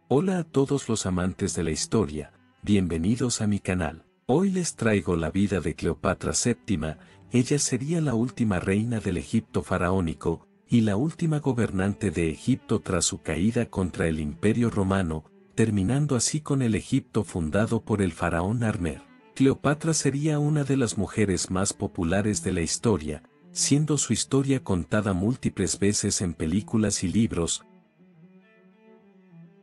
Hola a todos los amantes de la historia, bienvenidos a mi canal. Hoy les traigo la vida de Cleopatra VII. Ella sería la última reina del Egipto faraónico, y la última gobernante de Egipto tras su caída contra el Imperio Romano, terminando así con el Egipto fundado por el faraón Narmer. Cleopatra sería una de las mujeres más populares de la historia, siendo su historia contada múltiples veces en películas y libros.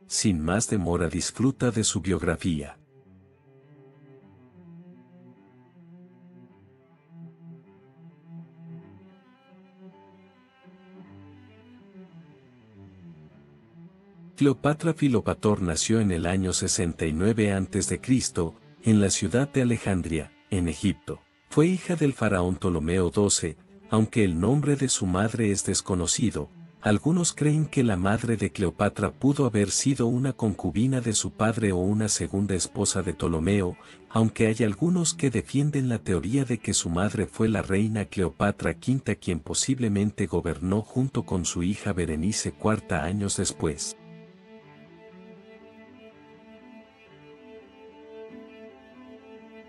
Sin más demora, disfruta de su biografía. Cleopatra Filopator nació en el año 69 a.C., en la ciudad de Alejandría, en Egipto. Fue hija del faraón Ptolomeo XII, aunque el nombre de su madre es desconocido. Algunos creen que la madre de Cleopatra pudo haber sido una concubina de su padre o una segunda esposa de Ptolomeo, aunque hay algunos que defienden la teoría de que su madre fue la reina Cleopatra V, quien posiblemente gobernó junto con su hija Berenice IV años después.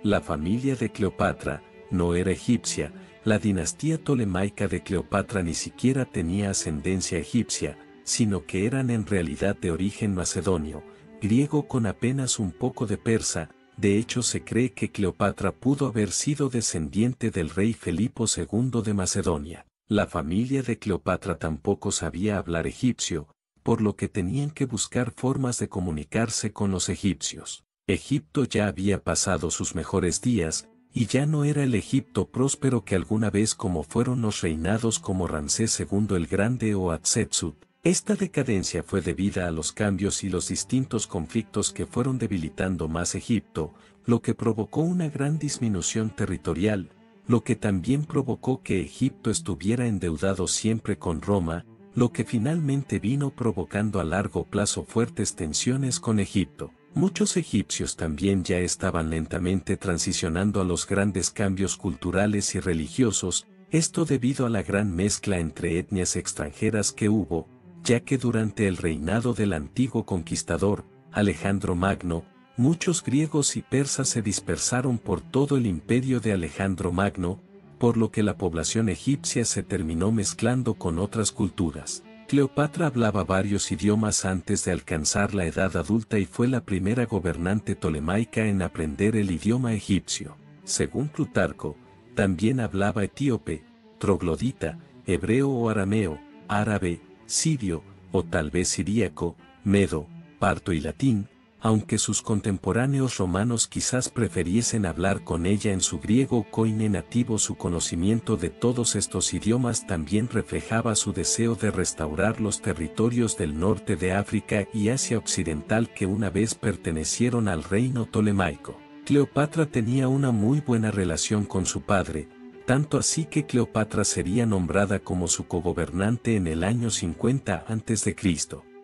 La familia de Cleopatra no era egipcia. La dinastía tolemaica de Cleopatra ni siquiera tenía ascendencia egipcia, sino que eran en realidad de origen macedonio, griego con apenas un poco de persa. De hecho, se cree que Cleopatra pudo haber sido descendiente del rey Filipo II de Macedonia. La familia de Cleopatra tampoco sabía hablar egipcio, por lo que tenían que buscar formas de comunicarse con los egipcios. Egipto ya había pasado sus mejores días, y ya no era el Egipto próspero que alguna vez como fueron los reinados como Ramsés II el Grande o Hatshepsut. Esta decadencia fue debida a los cambios y los distintos conflictos que fueron debilitando más Egipto, lo que provocó una gran disminución territorial, lo que también provocó que Egipto estuviera endeudado siempre con Roma, lo que finalmente vino provocando a largo plazo fuertes tensiones con Egipto. Muchos egipcios también ya estaban lentamente transicionando a los grandes cambios culturales y religiosos, esto debido a la gran mezcla entre etnias extranjeras que hubo, ya que durante el reinado del antiguo conquistador, Alejandro Magno, muchos griegos y persas se dispersaron por todo el imperio de Alejandro Magno, por lo que la población egipcia se terminó mezclando con otras culturas. Cleopatra hablaba varios idiomas antes de alcanzar la edad adulta y fue la primera gobernante tolemaica en aprender el idioma egipcio. Según Plutarco, también hablaba etíope, troglodita, hebreo o arameo, árabe, sirio, o tal vez siríaco, medo, parto y latín, aunque sus contemporáneos romanos quizás prefiriesen hablar con ella en su griego koine nativo. Su conocimiento de todos estos idiomas también reflejaba su deseo de restaurar los territorios del norte de África y Asia Occidental que una vez pertenecieron al reino tolemaico. Cleopatra tenía una muy buena relación con su padre, tanto así que Cleopatra sería nombrada como su cogobernante en el año 50 a.C.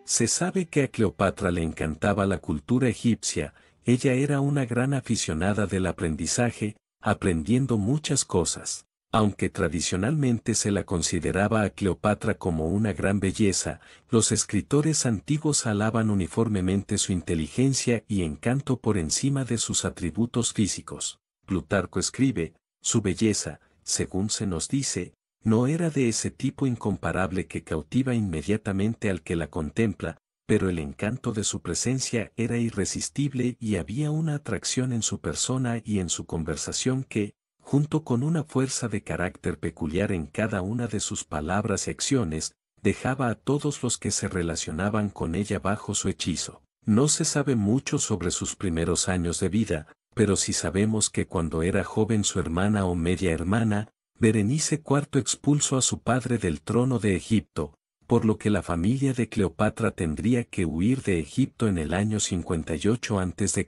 Se sabe que a Cleopatra le encantaba la cultura egipcia. Ella era una gran aficionada del aprendizaje, aprendiendo muchas cosas. Aunque tradicionalmente se la consideraba a Cleopatra como una gran belleza, los escritores antiguos alaban uniformemente su inteligencia y encanto por encima de sus atributos físicos. Plutarco escribe, su belleza, según se nos dice, no era de ese tipo incomparable que cautiva inmediatamente al que la contempla, pero el encanto de su presencia era irresistible y había una atracción en su persona y en su conversación que, junto con una fuerza de carácter peculiar en cada una de sus palabras y acciones, dejaba a todos los que se relacionaban con ella bajo su hechizo. No se sabe mucho sobre sus primeros años de vida, pero sí sabemos que cuando era joven su hermana o media hermana, Berenice IV expulsó a su padre del trono de Egipto, por lo que la familia de Cleopatra tendría que huir de Egipto en el año 58 a.C.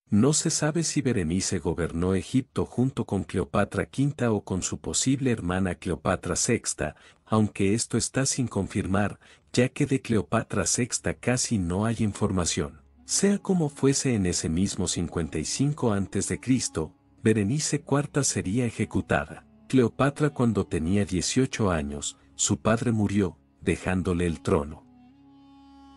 No se sabe si Berenice gobernó Egipto junto con Cleopatra V o con su posible hermana Cleopatra VI, aunque esto está sin confirmar, ya que de Cleopatra VI casi no hay información. Sea como fuese, en ese mismo 55 a.C., Berenice IV sería ejecutada. Cleopatra, cuando tenía 18 años, su padre murió, dejándole el trono.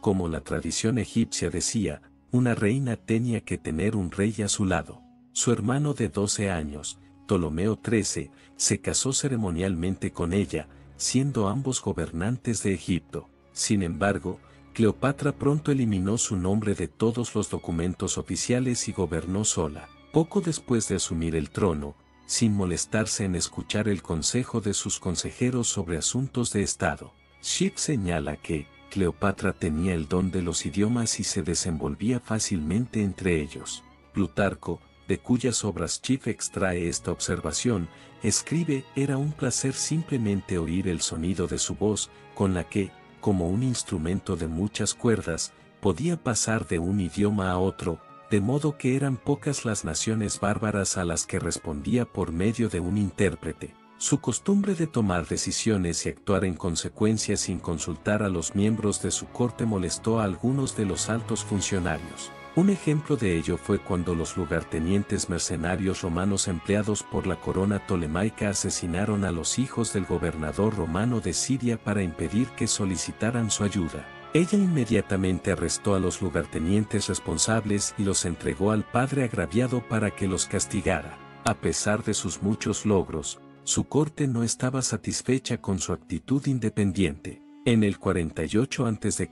Como la tradición egipcia decía, una reina tenía que tener un rey a su lado. Su hermano de 12 años, Ptolomeo XIII, se casó ceremonialmente con ella, siendo ambos gobernantes de Egipto. Sin embargo, Cleopatra pronto eliminó su nombre de todos los documentos oficiales y gobernó sola, poco después de asumir el trono, sin molestarse en escuchar el consejo de sus consejeros sobre asuntos de Estado. Schiff señala que Cleopatra tenía el don de los idiomas y se desenvolvía fácilmente entre ellos. Plutarco, de cuyas obras Schiff extrae esta observación, escribe: era un placer simplemente oír el sonido de su voz, con la que, como un instrumento de muchas cuerdas, podía pasar de un idioma a otro, de modo que eran pocas las naciones bárbaras a las que respondía por medio de un intérprete. Su costumbre de tomar decisiones y actuar en consecuencia sin consultar a los miembros de su corte molestó a algunos de los altos funcionarios. Un ejemplo de ello fue cuando los lugartenientes mercenarios romanos empleados por la corona tolemaica asesinaron a los hijos del gobernador romano de Siria para impedir que solicitaran su ayuda. Ella inmediatamente arrestó a los lugartenientes responsables y los entregó al padre agraviado para que los castigara. A pesar de sus muchos logros, su corte no estaba satisfecha con su actitud independiente. En el 48 a.C.,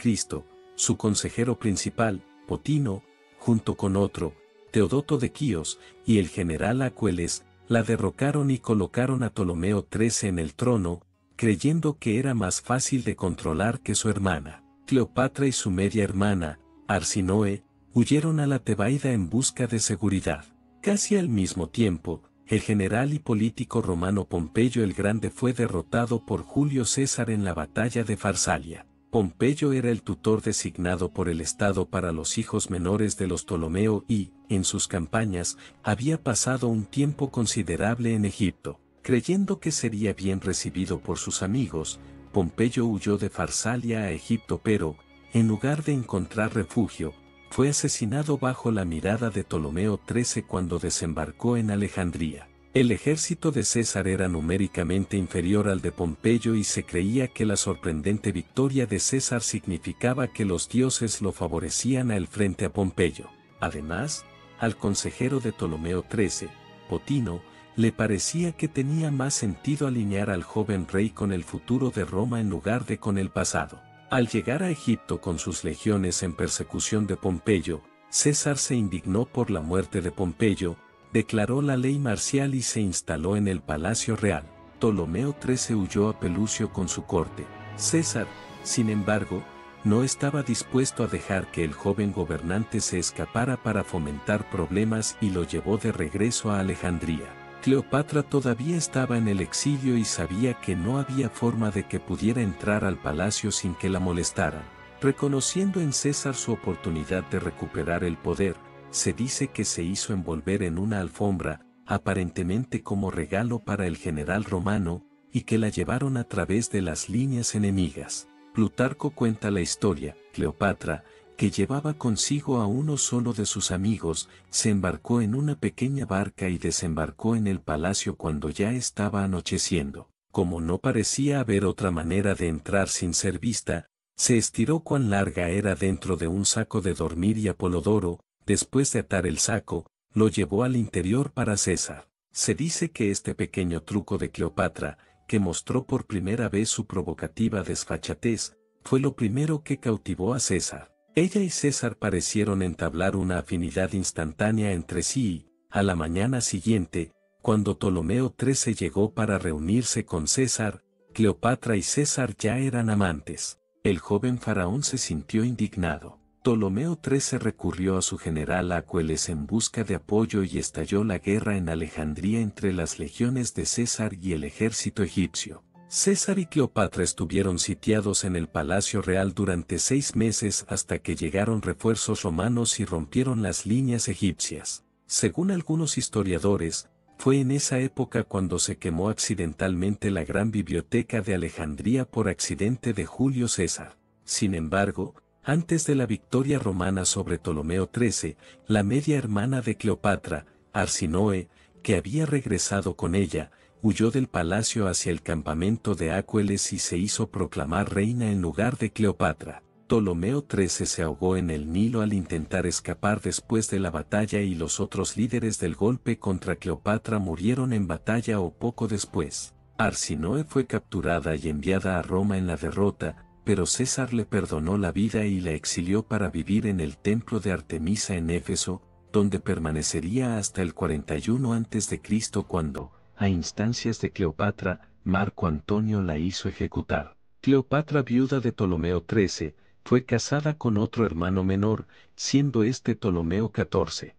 su consejero principal, Potino, junto con otro, Teodoto de Quíos, y el general Acueles, la derrocaron y colocaron a Ptolomeo XIII en el trono, creyendo que era más fácil de controlar que su hermana. Cleopatra y su media hermana, Arsinoe, huyeron a la Tebaida en busca de seguridad. Casi al mismo tiempo, el general y político romano Pompeyo el Grande fue derrotado por Julio César en la batalla de Farsalia. Pompeyo era el tutor designado por el Estado para los hijos menores de los Ptolomeo y, en sus campañas, había pasado un tiempo considerable en Egipto. Creyendo que sería bien recibido por sus amigos, Pompeyo huyó de Farsalia a Egipto, pero, en lugar de encontrar refugio, fue asesinado bajo la mirada de Ptolomeo XIII cuando desembarcó en Alejandría. El ejército de César era numéricamente inferior al de Pompeyo y se creía que la sorprendente victoria de César significaba que los dioses lo favorecían al frente a Pompeyo. Además, al consejero de Ptolomeo XIII, Potino, le parecía que tenía más sentido alinear al joven rey con el futuro de Roma en lugar de con el pasado. Al llegar a Egipto con sus legiones en persecución de Pompeyo, César se indignó por la muerte de Pompeyo, declaró la ley marcial y se instaló en el palacio real. Ptolomeo XIII huyó a Pelucio con su corte. César, sin embargo, no estaba dispuesto a dejar que el joven gobernante se escapara para fomentar problemas y lo llevó de regreso a Alejandría. Cleopatra todavía estaba en el exilio y sabía que no había forma de que pudiera entrar al palacio sin que la molestaran. Reconociendo en César su oportunidad de recuperar el poder, se dice que se hizo envolver en una alfombra, aparentemente como regalo para el general romano, y que la llevaron a través de las líneas enemigas. Plutarco cuenta la historia. Cleopatra, que llevaba consigo a uno solo de sus amigos, se embarcó en una pequeña barca y desembarcó en el palacio cuando ya estaba anocheciendo. Como no parecía haber otra manera de entrar sin ser vista, se estiró cuán larga era dentro de un saco de dormir y Apolodoro, después de atar el saco, lo llevó al interior para César. Se dice que este pequeño truco de Cleopatra, que mostró por primera vez su provocativa desfachatez, fue lo primero que cautivó a César. Ella y César parecieron entablar una afinidad instantánea entre sí y, a la mañana siguiente, cuando Ptolomeo XIII llegó para reunirse con César, Cleopatra y César ya eran amantes. El joven faraón se sintió indignado. Ptolomeo XIII recurrió a su general Acueles en busca de apoyo y estalló la guerra en Alejandría entre las legiones de César y el ejército egipcio. César y Cleopatra estuvieron sitiados en el Palacio Real durante 6 meses hasta que llegaron refuerzos romanos y rompieron las líneas egipcias. Según algunos historiadores, fue en esa época cuando se quemó accidentalmente la gran biblioteca de Alejandría por accidente de Julio César. Sin embargo, antes de la victoria romana sobre Ptolomeo XIII, la media hermana de Cleopatra, Arsinoe, que había regresado con ella, huyó del palacio hacia el campamento de Acueles y se hizo proclamar reina en lugar de Cleopatra. Ptolomeo XIII se ahogó en el Nilo al intentar escapar después de la batalla y los otros líderes del golpe contra Cleopatra murieron en batalla o poco después. Arsinoe fue capturada y enviada a Roma en la derrota, pero César le perdonó la vida y la exilió para vivir en el templo de Artemisa en Éfeso, donde permanecería hasta el 41 a.C. cuando, a instancias de Cleopatra, Marco Antonio la hizo ejecutar. Cleopatra, viuda de Ptolomeo XIII, fue casada con otro hermano menor, siendo este Ptolomeo XIV.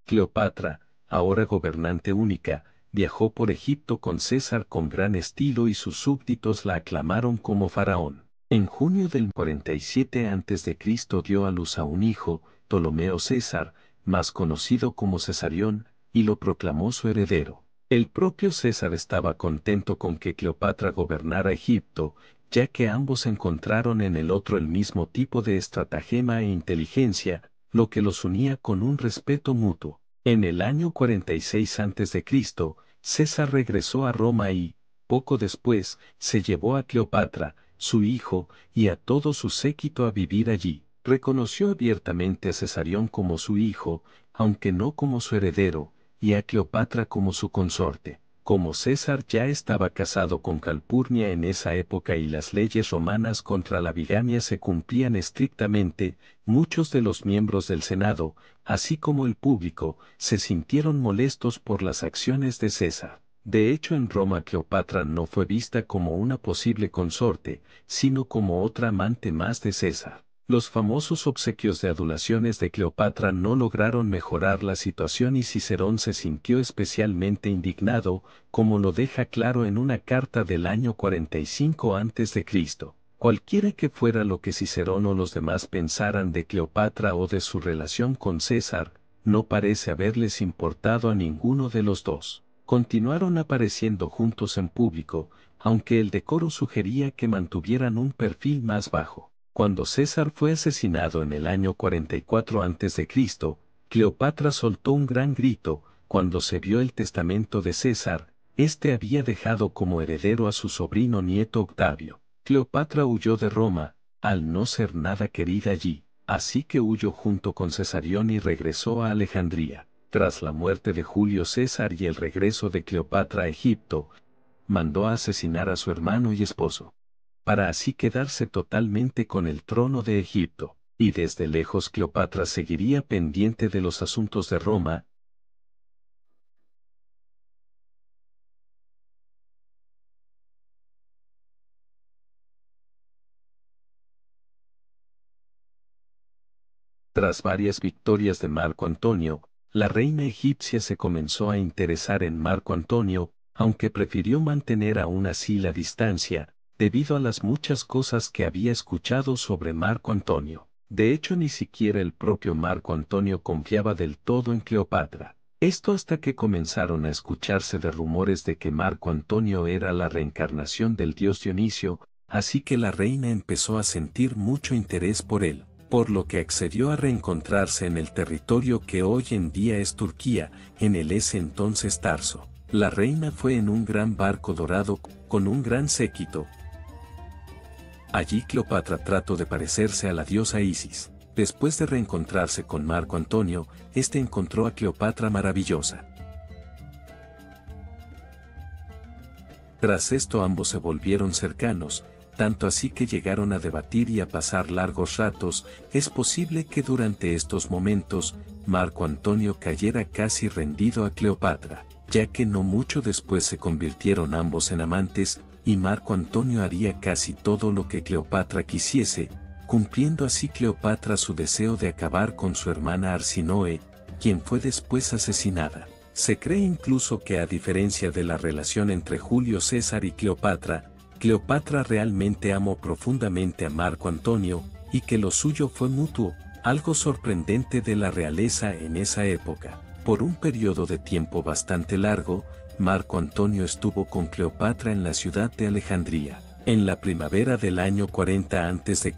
Cleopatra, ahora gobernante única, viajó por Egipto con César con gran estilo y sus súbditos la aclamaron como faraón. En junio del 47 a.C. dio a luz a un hijo, Ptolomeo César, más conocido como Cesarión, y lo proclamó su heredero. El propio César estaba contento con que Cleopatra gobernara Egipto, ya que ambos encontraron en el otro el mismo tipo de estratagema e inteligencia, lo que los unía con un respeto mutuo. En el año 46 a.C., César regresó a Roma y, poco después, se llevó a Cleopatra, su hijo, y a todo su séquito a vivir allí. Reconoció abiertamente a Cesarión como su hijo, aunque no como su heredero, y a Cleopatra como su consorte. Como César ya estaba casado con Calpurnia en esa época y las leyes romanas contra la bigamia se cumplían estrictamente, muchos de los miembros del Senado, así como el público, se sintieron molestos por las acciones de César. De hecho, en Roma Cleopatra no fue vista como una posible consorte, sino como otra amante más de César. Los famosos obsequios de adulaciones de Cleopatra no lograron mejorar la situación y Cicerón se sintió especialmente indignado, como lo deja claro en una carta del año 45 a.C. Cualquiera que fuera lo que Cicerón o los demás pensaran de Cleopatra o de su relación con César, no parece haberles importado a ninguno de los dos. Continuaron apareciendo juntos en público, aunque el decoro sugería que mantuvieran un perfil más bajo. Cuando César fue asesinado en el año 44 a.C., Cleopatra soltó un gran grito. Cuando se vio el testamento de César, este había dejado como heredero a su sobrino nieto Octavio. Cleopatra huyó de Roma, al no ser nada querida allí, así que huyó junto con Cesarión y regresó a Alejandría. Tras la muerte de Julio César y el regreso de Cleopatra a Egipto, mandó a asesinar a su hermano y esposo, para así quedarse totalmente con el trono de Egipto, y desde lejos Cleopatra seguiría pendiente de los asuntos de Roma. Tras varias victorias de Marco Antonio, la reina egipcia se comenzó a interesar en Marco Antonio, aunque prefirió mantener aún así la distancia, debido a las muchas cosas que había escuchado sobre Marco Antonio. De hecho, ni siquiera el propio Marco Antonio confiaba del todo en Cleopatra. Esto hasta que comenzaron a escucharse de rumores de que Marco Antonio era la reencarnación del dios Dionisio, así que la reina empezó a sentir mucho interés por él, por lo que accedió a reencontrarse en el territorio que hoy en día es Turquía, en el ese entonces Tarso. La reina fue en un gran barco dorado con un gran séquito. Allí Cleopatra trató de parecerse a la diosa Isis. Después de reencontrarse con Marco Antonio, este encontró a Cleopatra maravillosa. Tras esto ambos se volvieron cercanos, tanto así que llegaron a debatir y a pasar largos ratos. Es posible que durante estos momentos, Marco Antonio cayera casi rendido a Cleopatra, ya que no mucho después se convirtieron ambos en amantes, y Marco Antonio haría casi todo lo que Cleopatra quisiese, cumpliendo así Cleopatra su deseo de acabar con su hermana Arsinoe, quien fue después asesinada. Se cree incluso que a diferencia de la relación entre Julio César y Cleopatra, Cleopatra realmente amó profundamente a Marco Antonio, y que lo suyo fue mutuo, algo sorprendente de la realeza en esa época. Por un periodo de tiempo bastante largo, Marco Antonio estuvo con Cleopatra en la ciudad de Alejandría. En la primavera del año 40 a.C.,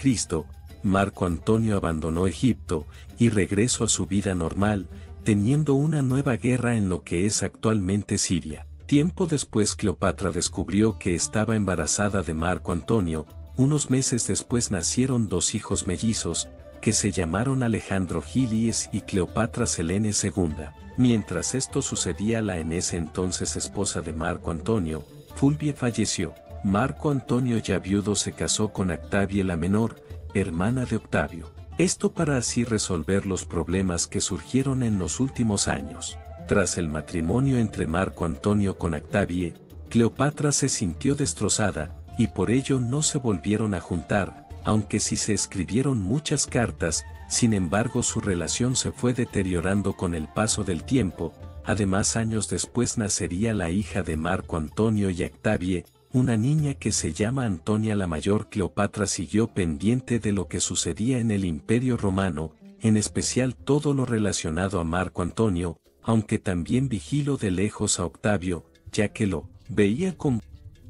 Marco Antonio abandonó Egipto y regresó a su vida normal, teniendo una nueva guerra en lo que es actualmente Siria. Tiempo después Cleopatra descubrió que estaba embarazada de Marco Antonio, Unos meses después nacieron dos hijos mellizos, que se llamaron Alejandro Gilies y Cleopatra Selene II. Mientras esto sucedía, la en ese entonces esposa de Marco Antonio, Fulvia, falleció. Marco Antonio, ya viudo, se casó con Octavia la menor, hermana de Octavio. Esto para así resolver los problemas que surgieron en los últimos años. Tras el matrimonio entre Marco Antonio con Octavia, Cleopatra se sintió destrozada, y por ello no se volvieron a juntar, aunque sí se escribieron muchas cartas. Sin embargo, su relación se fue deteriorando con el paso del tiempo. Además, años después nacería la hija de Marco Antonio y Octavia, una niña que se llama Antonia la Mayor. Cleopatra siguió pendiente de lo que sucedía en el Imperio Romano, en especial todo lo relacionado a Marco Antonio, aunque también vigiló de lejos a Octavio, ya que lo veía con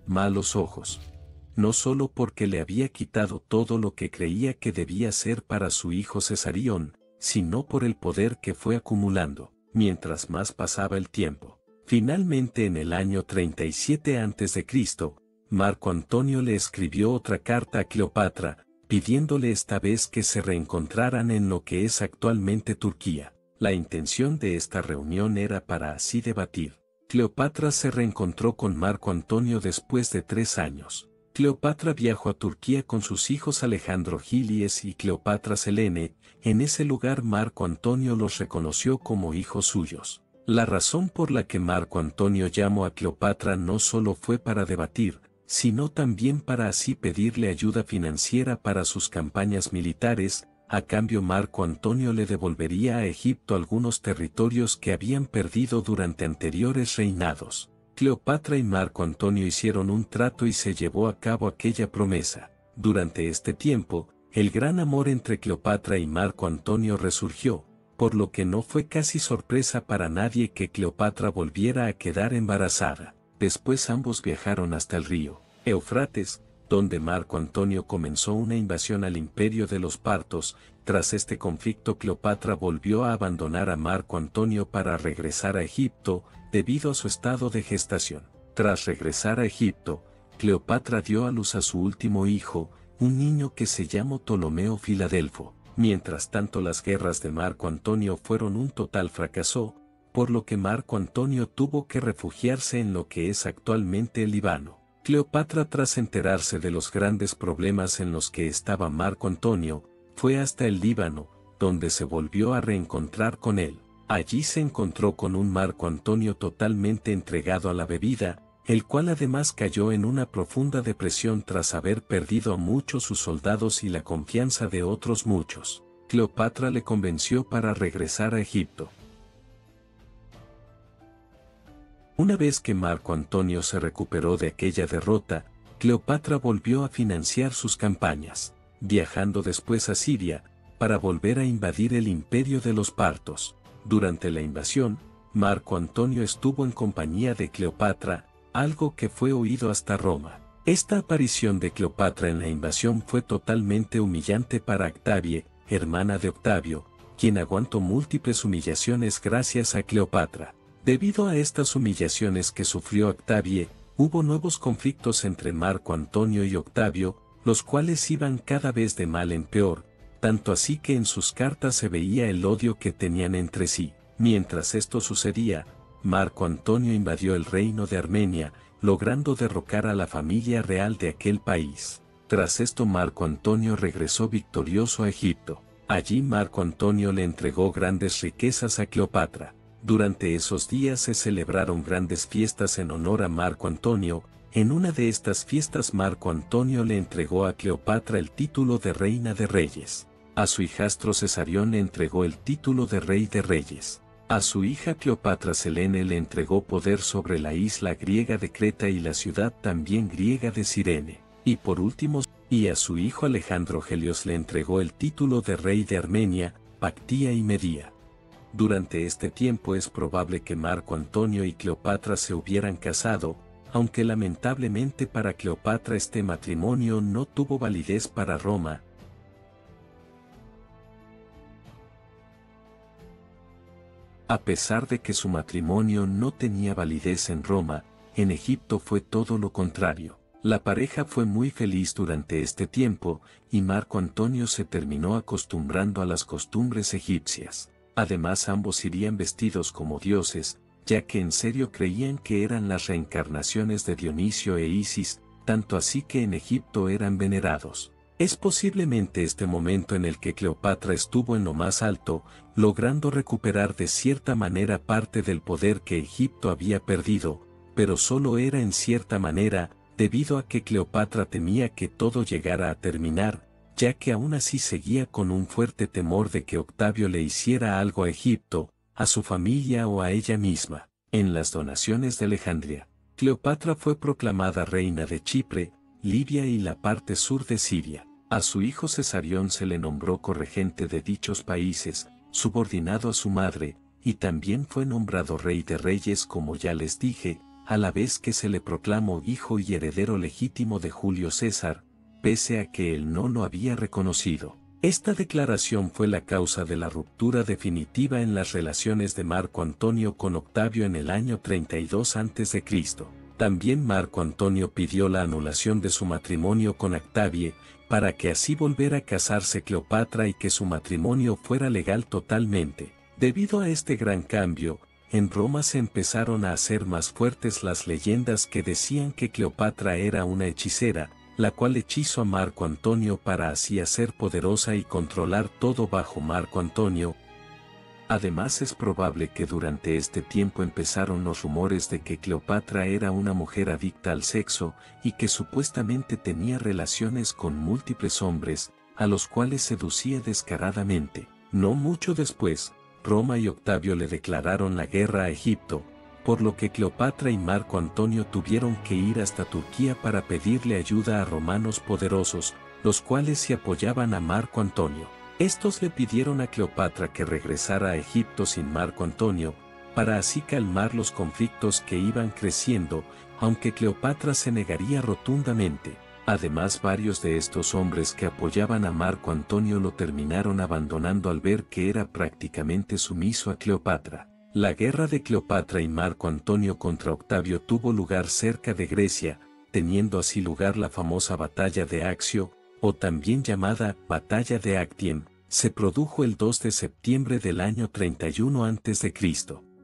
malos ojos. No solo porque le había quitado todo lo que creía que debía ser para su hijo Cesarión, sino por el poder que fue acumulando, mientras más pasaba el tiempo. Finalmente, en el año 37 a.C., Marco Antonio le escribió otra carta a Cleopatra, pidiéndole esta vez que se reencontraran en lo que es actualmente Turquía. La intención de esta reunión era para así debatir. Cleopatra se reencontró con Marco Antonio después de 3 años. Cleopatra viajó a Turquía con sus hijos Alejandro Gilies y Cleopatra Selene. En ese lugar Marco Antonio los reconoció como hijos suyos. La razón por la que Marco Antonio llamó a Cleopatra no solo fue para debatir, sino también para así pedirle ayuda financiera para sus campañas militares. A cambio, Marco Antonio le devolvería a Egipto algunos territorios que habían perdido durante anteriores reinados. Cleopatra y Marco Antonio hicieron un trato y se llevó a cabo aquella promesa. Durante este tiempo, el gran amor entre Cleopatra y Marco Antonio resurgió, por lo que no fue casi sorpresa para nadie que Cleopatra volviera a quedar embarazada. Después ambos viajaron hasta el río Éufrates, donde Marco Antonio comenzó una invasión al imperio de los partos. Tras este conflicto, Cleopatra volvió a abandonar a Marco Antonio para regresar a Egipto, debido a su estado de gestación. Tras regresar a Egipto, Cleopatra dio a luz a su último hijo, un niño que se llamó Ptolomeo Filadelfo. Mientras tanto, las guerras de Marco Antonio fueron un total fracaso, por lo que Marco Antonio tuvo que refugiarse en lo que es actualmente el Líbano. Cleopatra, tras enterarse de los grandes problemas en los que estaba Marco Antonio, fue hasta el Líbano, donde se volvió a reencontrar con él. Allí se encontró con un Marco Antonio totalmente entregado a la bebida, el cual además cayó en una profunda depresión tras haber perdido a muchos sus soldados y la confianza de otros muchos. Cleopatra le convenció para regresar a Egipto. Una vez que Marco Antonio se recuperó de aquella derrota, Cleopatra volvió a financiar sus campañas, viajando después a Siria, para volver a invadir el imperio de los partos. Durante la invasión, Marco Antonio estuvo en compañía de Cleopatra, algo que fue oído hasta Roma. Esta aparición de Cleopatra en la invasión fue totalmente humillante para Octavia, hermana de Octavio, quien aguantó múltiples humillaciones gracias a Cleopatra. Debido a estas humillaciones que sufrió Octavia, hubo nuevos conflictos entre Marco Antonio y Octavio, los cuales iban cada vez de mal en peor, tanto así que en sus cartas se veía el odio que tenían entre sí. Mientras esto sucedía, Marco Antonio invadió el reino de Armenia, logrando derrocar a la familia real de aquel país. Tras esto, Marco Antonio regresó victorioso a Egipto. Allí Marco Antonio le entregó grandes riquezas a Cleopatra. Durante esos días se celebraron grandes fiestas en honor a Marco Antonio. En una de estas fiestas Marco Antonio le entregó a Cleopatra el título de Reina de Reyes. A su hijastro Cesarión le entregó el título de Rey de Reyes. A su hija Cleopatra Selene le entregó poder sobre la isla griega de Creta y la ciudad también griega de Cirene. Y por último, a su hijo Alejandro Helios le entregó el título de Rey de Armenia, Pactía y Media. Durante este tiempo es probable que Marco Antonio y Cleopatra se hubieran casado, aunque lamentablemente para Cleopatra este matrimonio no tuvo validez para Roma. A pesar de que su matrimonio no tenía validez en Roma, en Egipto fue todo lo contrario. La pareja fue muy feliz durante este tiempo, y Marco Antonio se terminó acostumbrando a las costumbres egipcias. Además, ambos irían vestidos como dioses, ya que en serio creían que eran las reencarnaciones de Dionisio e Isis, tanto así que en Egipto eran venerados. Es posiblemente este momento en el que Cleopatra estuvo en lo más alto, logrando recuperar de cierta manera parte del poder que Egipto había perdido, pero solo era en cierta manera, debido a que Cleopatra temía que todo llegara a terminar, ya que aún así seguía con un fuerte temor de que Octavio le hiciera algo a Egipto, a su familia o a ella misma. En las donaciones de Alejandría, Cleopatra fue proclamada reina de Chipre, Libia y la parte sur de Siria. A su hijo Cesarión se le nombró corregente de dichos países, subordinado a su madre, y también fue nombrado rey de reyes como ya les dije, a la vez que se le proclamó hijo y heredero legítimo de Julio César, pese a que él no lo había reconocido. Esta declaración fue la causa de la ruptura definitiva en las relaciones de Marco Antonio con Octavio en el año 32 a.C. También Marco Antonio pidió la anulación de su matrimonio con Octavie, para que así volviera a casarse Cleopatra y que su matrimonio fuera legal totalmente. Debido a este gran cambio, en Roma se empezaron a hacer más fuertes las leyendas que decían que Cleopatra era una hechicera, la cual hechizó a Marco Antonio para así hacer poderosa y controlar todo bajo Marco Antonio. Además, es probable que durante este tiempo empezaron los rumores de que Cleopatra era una mujer adicta al sexo y que supuestamente tenía relaciones con múltiples hombres, a los cuales seducía descaradamente. No mucho después, Roma y Octavio le declararon la guerra a Egipto, por lo que Cleopatra y Marco Antonio tuvieron que ir hasta Turquía para pedirle ayuda a romanos poderosos, los cuales se apoyaban a Marco Antonio. Estos le pidieron a Cleopatra que regresara a Egipto sin Marco Antonio, para así calmar los conflictos que iban creciendo, aunque Cleopatra se negaría rotundamente. Además, varios de estos hombres que apoyaban a Marco Antonio lo terminaron abandonando al ver que era prácticamente sumiso a Cleopatra. La guerra de Cleopatra y Marco Antonio contra Octavio tuvo lugar cerca de Grecia, teniendo así lugar la famosa batalla de Accio, o también llamada Batalla de Actium. Se produjo el 2 de septiembre del año 31 a.C.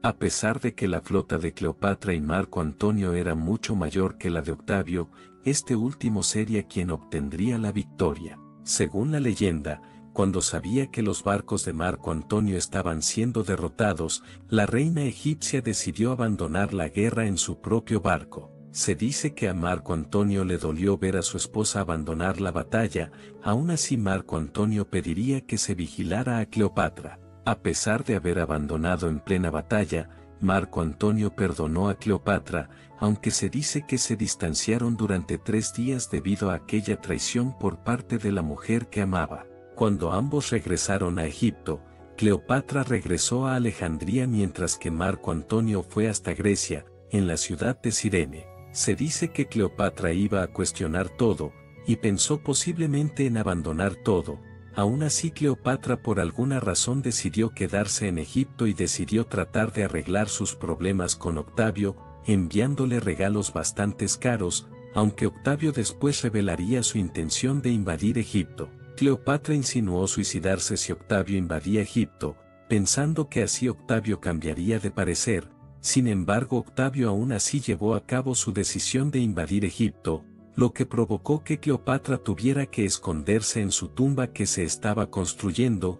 A pesar de que la flota de Cleopatra y Marco Antonio era mucho mayor que la de Octavio, este último sería quien obtendría la victoria. Según la leyenda, cuando sabía que los barcos de Marco Antonio estaban siendo derrotados, la reina egipcia decidió abandonar la guerra en su propio barco. Se dice que a Marco Antonio le dolió ver a su esposa abandonar la batalla, aún así Marco Antonio pediría que se vigilara a Cleopatra. A pesar de haber abandonado en plena batalla, Marco Antonio perdonó a Cleopatra, aunque se dice que se distanciaron durante 3 días debido a aquella traición por parte de la mujer que amaba. Cuando ambos regresaron a Egipto, Cleopatra regresó a Alejandría mientras que Marco Antonio fue hasta Grecia, en la ciudad de Cirene. Se dice que Cleopatra iba a cuestionar todo, y pensó posiblemente en abandonar todo. Aún así, Cleopatra por alguna razón decidió quedarse en Egipto y decidió tratar de arreglar sus problemas con Octavio, enviándole regalos bastante caros, aunque Octavio después revelaría su intención de invadir Egipto. Cleopatra insinuó suicidarse si Octavio invadía Egipto, pensando que así Octavio cambiaría de parecer. Sin embargo, Octavio aún así llevó a cabo su decisión de invadir Egipto, lo que provocó que Cleopatra tuviera que esconderse en su tumba que se estaba construyendo.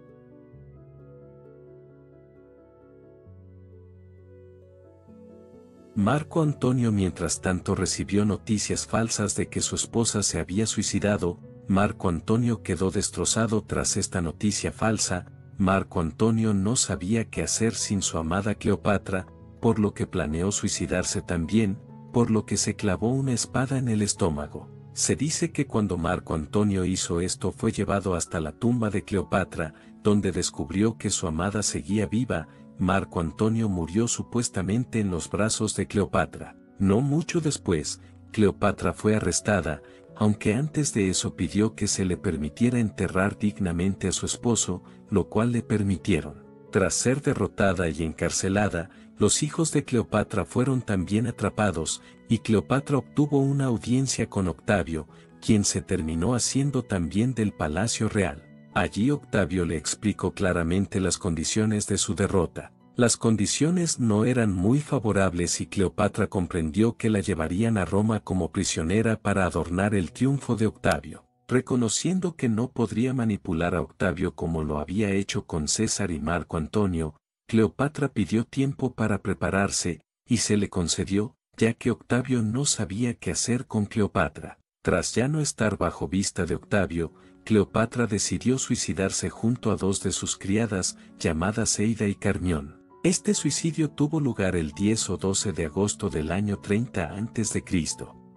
Marco Antonio mientras tanto recibió noticias falsas de que su esposa se había suicidado. Marco Antonio quedó destrozado tras esta noticia falsa. Marco Antonio no sabía qué hacer sin su amada Cleopatra, por lo que planeó suicidarse también, por lo que se clavó una espada en el estómago. Se dice que cuando Marco Antonio hizo esto fue llevado hasta la tumba de Cleopatra, donde descubrió que su amada seguía viva. Marco Antonio murió supuestamente en los brazos de Cleopatra. No mucho después, Cleopatra fue arrestada, aunque antes de eso pidió que se le permitiera enterrar dignamente a su esposo, lo cual le permitieron. Tras ser derrotada y encarcelada, los hijos de Cleopatra fueron también atrapados, y Cleopatra obtuvo una audiencia con Octavio, quien se terminó haciendo también del Palacio Real. Allí Octavio le explicó claramente las condiciones de su derrota. Las condiciones no eran muy favorables y Cleopatra comprendió que la llevarían a Roma como prisionera para adornar el triunfo de Octavio. Reconociendo que no podría manipular a Octavio como lo había hecho con César y Marco Antonio, Cleopatra pidió tiempo para prepararse, y se le concedió, ya que Octavio no sabía qué hacer con Cleopatra. Tras ya no estar bajo vista de Octavio, Cleopatra decidió suicidarse junto a dos de sus criadas, llamadas Eida y Carmión. Este suicidio tuvo lugar el 10 o 12 de agosto del año 30 a.C.,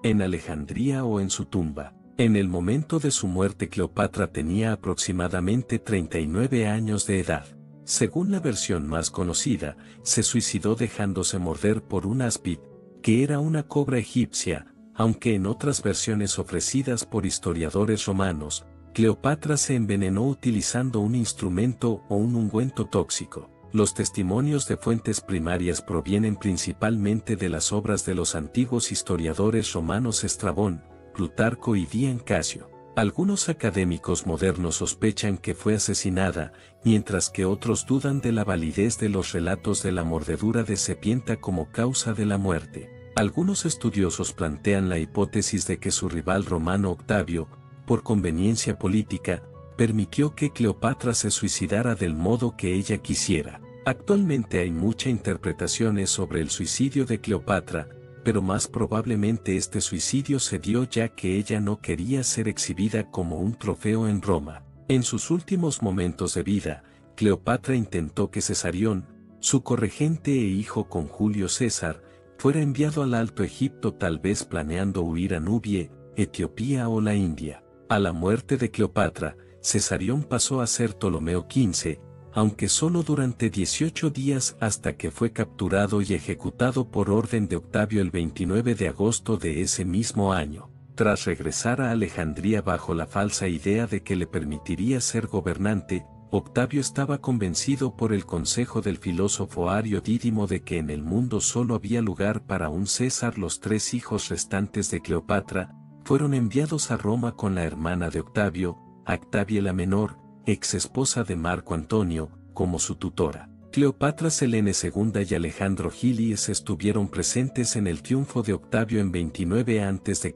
en Alejandría o en su tumba. En el momento de su muerte Cleopatra tenía aproximadamente 39 años de edad. Según la versión más conocida, se suicidó dejándose morder por un áspid, que era una cobra egipcia, aunque en otras versiones ofrecidas por historiadores romanos, Cleopatra se envenenó utilizando un instrumento o un ungüento tóxico. Los testimonios de fuentes primarias provienen principalmente de las obras de los antiguos historiadores romanos Estrabón, Plutarco y Dian Casio. Algunos académicos modernos sospechan que fue asesinada, mientras que otros dudan de la validez de los relatos de la mordedura de serpiente como causa de la muerte. Algunos estudiosos plantean la hipótesis de que su rival romano Octavio, por conveniencia política, permitió que Cleopatra se suicidara del modo que ella quisiera. Actualmente hay muchas interpretaciones sobre el suicidio de Cleopatra, pero más probablemente este suicidio se dio ya que ella no quería ser exhibida como un trofeo en Roma. En sus últimos momentos de vida, Cleopatra intentó que Cesarión, su corregente e hijo con Julio César, fuera enviado al Alto Egipto, tal vez planeando huir a Nubia, Etiopía o la India. A la muerte de Cleopatra, Cesarión pasó a ser Ptolomeo XV, aunque solo durante 18 días hasta que fue capturado y ejecutado por orden de Octavio el 29 de agosto de ese mismo año. Tras regresar a Alejandría bajo la falsa idea de que le permitiría ser gobernante, Octavio estaba convencido por el consejo del filósofo Ario Dídimo de que en el mundo solo había lugar para un César. Los 3 hijos restantes de Cleopatra fueron enviados a Roma con la hermana de Octavio, Octavia la menor, ex esposa de Marco Antonio, como su tutora. Cleopatra Selene II y Alejandro Gilies estuvieron presentes en el triunfo de Octavio en 29 a.C.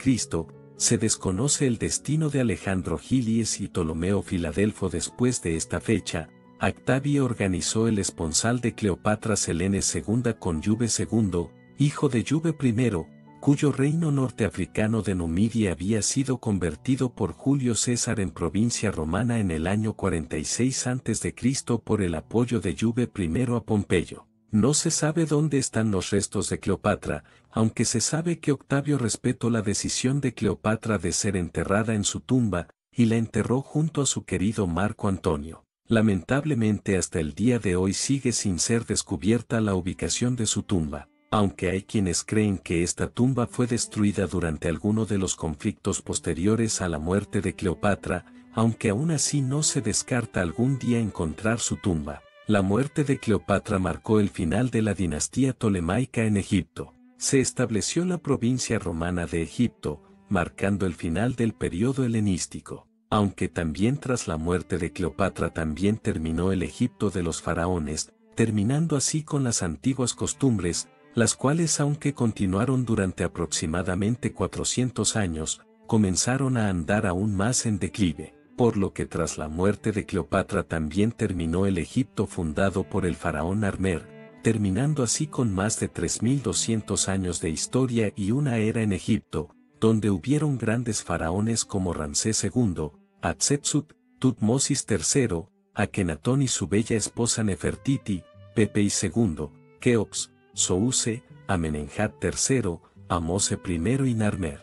Se desconoce el destino de Alejandro Gilies y Ptolomeo Filadelfo después de esta fecha. Octavio organizó el esponsal de Cleopatra Selene II con Yube II, hijo de Yube I, cuyo reino norteafricano de Numidia había sido convertido por Julio César en provincia romana en el año 46 a.C. por el apoyo de Yube I a Pompeyo. No se sabe dónde están los restos de Cleopatra, aunque se sabe que Octavio respetó la decisión de Cleopatra de ser enterrada en su tumba, y la enterró junto a su querido Marco Antonio. Lamentablemente hasta el día de hoy sigue sin ser descubierta la ubicación de su tumba. Aunque hay quienes creen que esta tumba fue destruida durante alguno de los conflictos posteriores a la muerte de Cleopatra, aunque aún así no se descarta algún día encontrar su tumba. La muerte de Cleopatra marcó el final de la dinastía tolemaica en Egipto. Se estableció la provincia romana de Egipto, marcando el final del periodo helenístico. Aunque también tras la muerte de Cleopatra también terminó el Egipto de los faraones, terminando así con las antiguas costumbres, las cuales aunque continuaron durante aproximadamente 400 años, comenzaron a andar aún más en declive, por lo que tras la muerte de Cleopatra también terminó el Egipto fundado por el faraón Narmer, terminando así con más de 3200 años de historia y una era en Egipto, donde hubieron grandes faraones como Ramsés II, Hatshepsut, Tutmosis III, Akenatón y su bella esposa Nefertiti, Pepe II, Keops, Souse, Amenemhat III, Amose I y Narmer.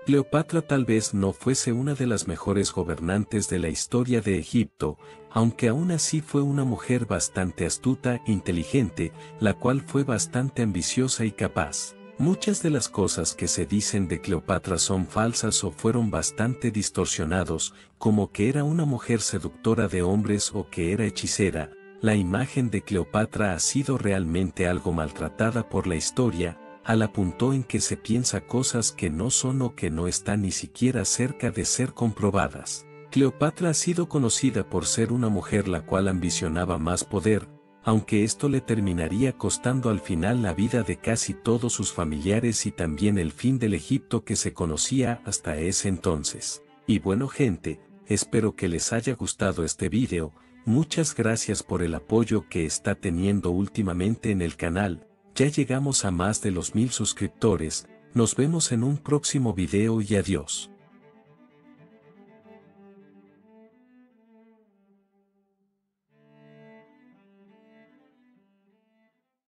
Cleopatra tal vez no fuese una de las mejores gobernantes de la historia de Egipto, aunque aún así fue una mujer bastante astuta e inteligente, la cual fue bastante ambiciosa y capaz. Muchas de las cosas que se dicen de Cleopatra son falsas o fueron bastante distorsionados, como que era una mujer seductora de hombres o que era hechicera. La imagen de Cleopatra ha sido realmente algo maltratada por la historia, al punto en que se piensa cosas que no son o que no están ni siquiera cerca de ser comprobadas. Cleopatra ha sido conocida por ser una mujer la cual ambicionaba más poder, aunque esto le terminaría costando al final la vida de casi todos sus familiares y también el fin del Egipto que se conocía hasta ese entonces. Y bueno gente, espero que les haya gustado este video, muchas gracias por el apoyo que está teniendo últimamente en el canal, ya llegamos a más de los 1000 suscriptores, nos vemos en un próximo video y adiós.